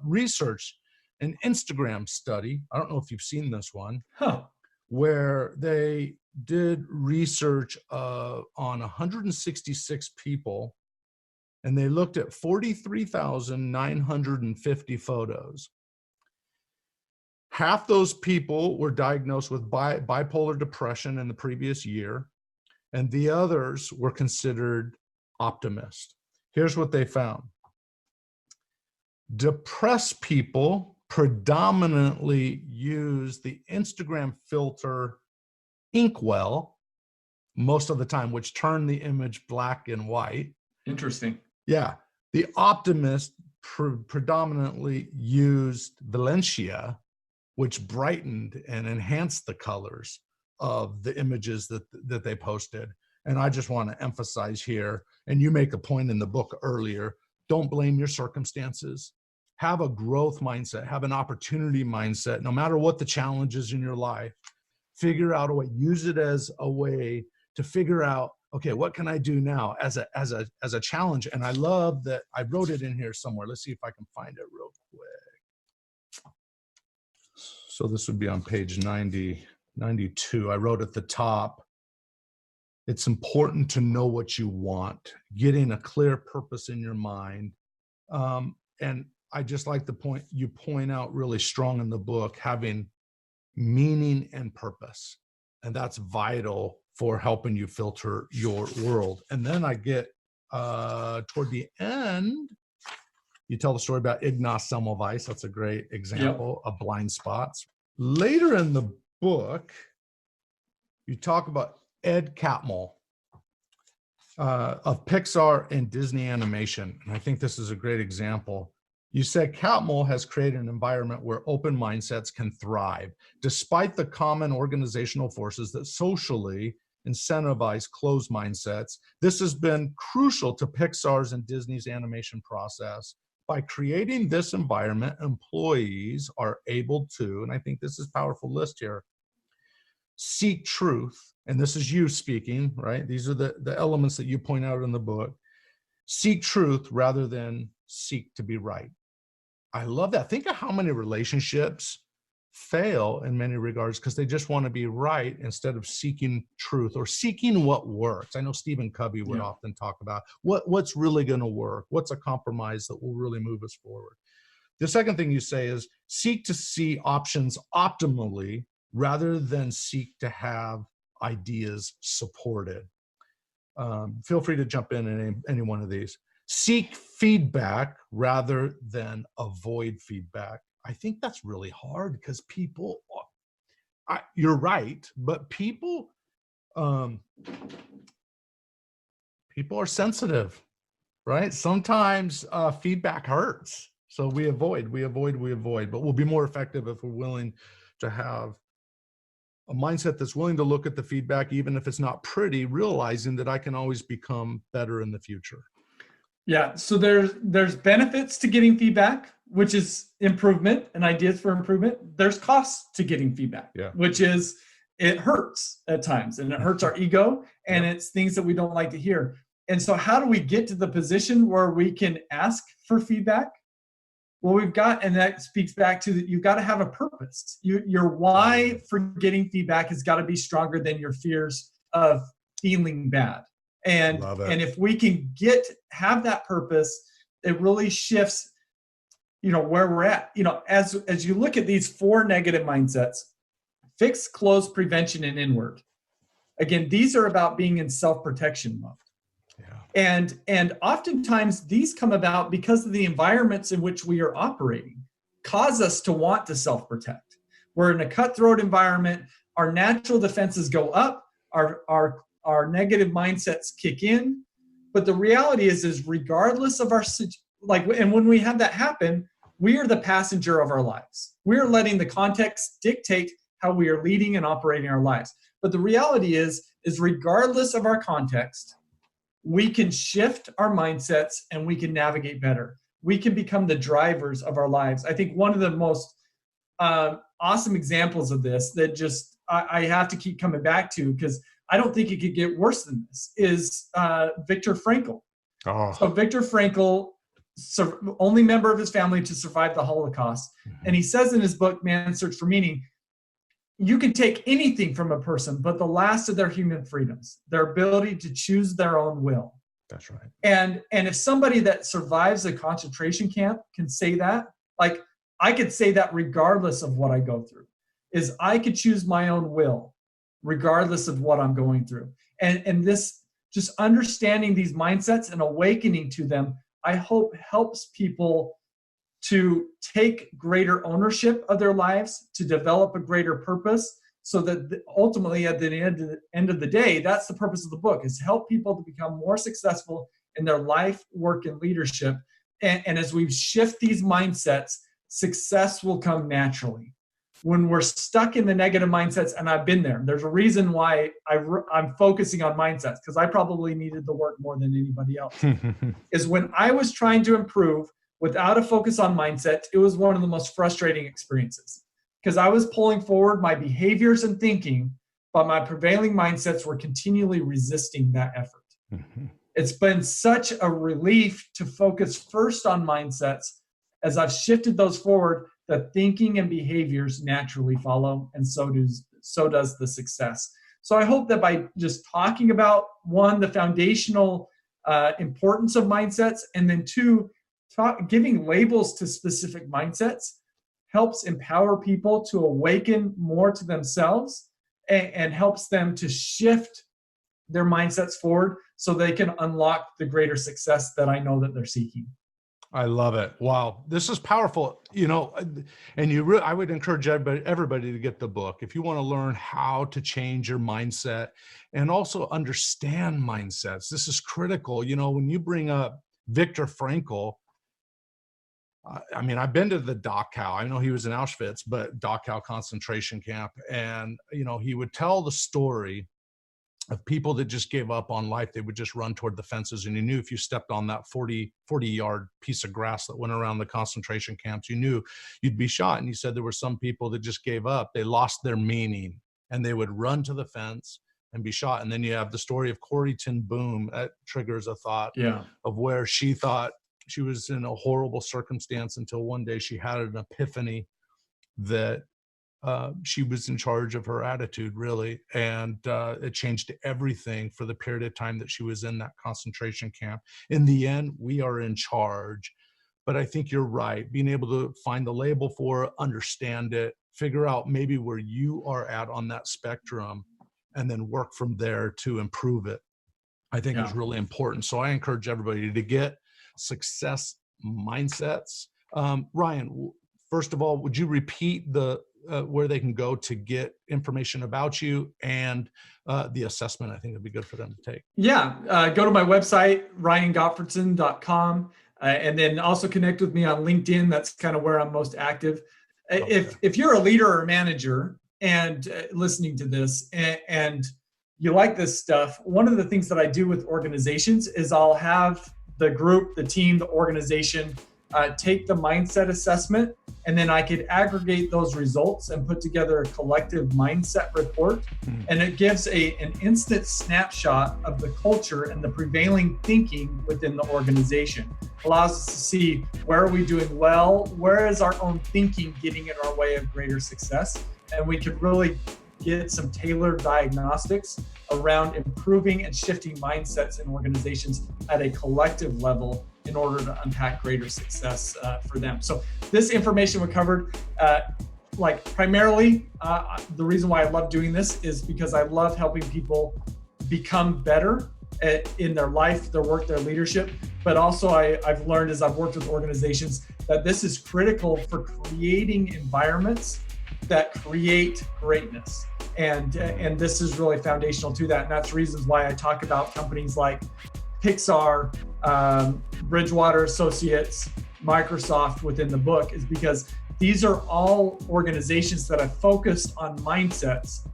research, an Instagram study. I don't know if you've seen this one, where they did research on 166 people, and they looked at 43,950 photos. Half those people were diagnosed with bipolar depression in the previous year, and the others were considered optimists. Here's what they found. Depressed people predominantly use the Instagram filter Inkwell most of the time, which turned the image black and white. Interesting. Yeah. The optimists predominantly used Valencia, which brightened and enhanced the colors of the images that they posted. And I just want to emphasize here, and you make a point in the book earlier, don't blame your circumstances. Have a growth mindset, have an opportunity mindset, no matter what the challenges in your life. Figure out a way, use it as a way to figure out, okay, what can I do now as a challenge? And I love that I wrote it in here somewhere. Let's see if I can find it real quick. So this would be on page 92. I wrote at the top, it's important to know what you want, getting a clear purpose in your mind. And I just like the point you point out really strong in the book, having meaning and purpose. And that's vital for helping you filter your world. And then I get toward the end, you tell the story about Ignaz Semmelweis. That's a great example of blind spots. Later in the book, you talk about Ed Catmull of Pixar and Disney Animation. And I think this is a great example. You said Catmull has created an environment where open mindsets can thrive, despite the common organizational forces that socially incentivize closed mindsets. This has been crucial to Pixar's and Disney's animation process. By creating this environment, employees are able to, and I think this is a powerful list here, seek truth. And this is you speaking, right? These are the elements that you point out in the book. Seek truth rather than seek to be right. I love that. Think of how many relationships fail in many regards because they just want to be right instead of seeking truth or seeking what works. I know Stephen Covey would often talk about what's really going to work, what's a compromise that will really move us forward. The second thing you say is seek to see options optimally rather than seek to have ideas supported. Feel free to jump in any one of these. Seek feedback rather than avoid feedback. I think that's really hard because people, you're right, but people are sensitive, right? Sometimes feedback hurts. So we avoid, but we'll be more effective if we're willing to have a mindset that's willing to look at the feedback, even if it's not pretty, realizing that I can always become better in the future. Yeah. So there's benefits to getting feedback, which is improvement and ideas for improvement. There's costs to getting feedback, which is it hurts at times, and it hurts our ego, and it's things that we don't like to hear. And so how do we get to the position where we can ask for feedback? Well, and that speaks back to that you've got to have a purpose. Your why for getting feedback has got to be stronger than your fears of feeling bad. And if we can have that purpose, it really shifts, where we're at. As you look at these 4 negative mindsets: fix, close, prevention, and inward. Again, these are about being in self-protection mode. And oftentimes these come about because of the environments in which we are operating, cause us to want to self-protect. We're in a cutthroat environment. Our natural defenses go up. Our negative mindsets kick in. But the reality is regardless of and when we have that happen, we are the passenger of our lives. We're letting the context dictate how we are leading and operating our lives. But the reality is regardless of our context, we can shift our mindsets and we can navigate better. We can become the drivers of our lives. I think one of the most awesome examples of this that just I have to keep coming back to, because I don't think it could get worse than this, is Viktor Frankl. So Viktor Frankl, only member of his family to survive the Holocaust. And he says in his book, Man's Search for Meaning, you can take anything from a person, but the last of their human freedoms, their ability to choose their own will. That's right. And if somebody that survives a concentration camp can say that, like I could say that regardless of what I go through, is I could choose my own will regardless of what I'm going through. And this, just understanding these mindsets and awakening to them, I hope helps people to take greater ownership of their lives, to develop a greater purpose, so that ultimately at the end of the day, that's the purpose of the book, is help people to become more successful in their life, work, and leadership. And as we shift these mindsets, success will come naturally. When we're stuck in the negative mindsets, and I've been there, there's a reason why I'm focusing on mindsets, because I probably needed the work more than anybody else, is when I was trying to improve without a focus on mindset, it was one of the most frustrating experiences, because I was pulling forward my behaviors and thinking, but my prevailing mindsets were continually resisting that effort. It's been such a relief to focus first on mindsets. As I've shifted those forward, the thinking and behaviors naturally follow, and so does the success. So I hope that by just talking about, one, the foundational importance of mindsets, and then two, giving labels to specific mindsets helps empower people to awaken more to themselves, and helps them to shift their mindsets forward so they can unlock the greater success that I know that they're seeking. I love it. Wow. This is powerful, and I would encourage everybody to get the book. If you want to learn how to change your mindset and also understand mindsets, this is critical. When you bring up Viktor Frankl, I've been to the Dachau. I know he was in Auschwitz, but Dachau concentration camp. And, he would tell the story of people that just gave up on life. They would just run toward the fences. And you knew if you stepped on that 40-yard piece of grass that went around the concentration camps, you knew you'd be shot. And he said there were some people that just gave up. They lost their meaning, and they would run to the fence and be shot. And then you have the story of Corrie ten Boom. That triggers a thought of where she thought she was in a horrible circumstance until one day she had an epiphany that she was in charge of her attitude, really. And it changed everything for the period of time that she was in that concentration camp. In the end, we are in charge. But I think you're right. Being able to find the label for it, understand it, figure out maybe where you are at on that spectrum, and then work from there to improve it, I think is really important. So I encourage everybody to get success mindsets. Ryan, first of all, would you repeat where they can go to get information about you and the assessment? I think it'd be good for them to take. Go to my website, ryangottfredson.com, and then also connect with me on LinkedIn. That's kind of where I'm most active. Okay. If you're a leader or a manager and listening to this and you like this stuff, one of the things that I do with organizations is I'll have the group, the team, the organization take the mindset assessment, and then I could aggregate those results and put together a collective mindset report. And it gives an instant snapshot of the culture and the prevailing thinking within the organization. Allows us to see where are we doing well, where is our own thinking getting in our way of greater success, and we could really get some tailored diagnostics around improving and shifting mindsets in organizations at a collective level in order to unpack greater success for them. So this information we covered, primarily, the reason why I love doing this is because I love helping people become better in their life, their work, their leadership. But also I've learned as I've worked with organizations that this is critical for creating environments that create greatness. And this is really foundational to that. And that's reasons why I talk about companies like Pixar, Bridgewater Associates, Microsoft within the book, is because these are all organizations that have focused on mindsets,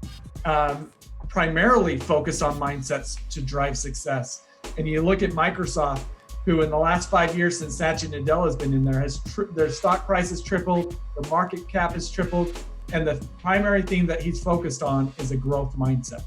primarily focused on mindsets to drive success. And you look at Microsoft, who in the last 5 years since Satya Nadella has been in there, their stock price has tripled, the market cap has tripled, and the primary thing that he's focused on is a growth mindset.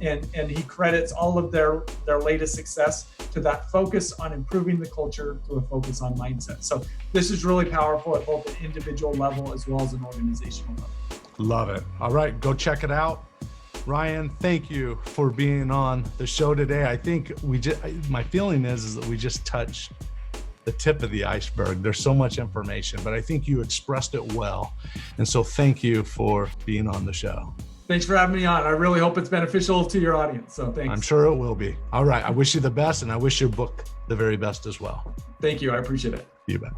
And he credits all of their latest success to that focus on improving the culture through a focus on mindset. So this is really powerful at both an individual level as well as an organizational level. Love it. All right, go check it out. Ryan, thank you for being on the show today. I think my feeling is that we just touched the tip of the iceberg. There's so much information, but I think you expressed it well. And so thank you for being on the show. Thanks for having me on. I really hope it's beneficial to your audience. So thanks. I'm sure it will be. All right. I wish you the best, and I wish your book the very best as well. Thank you. I appreciate it. You bet.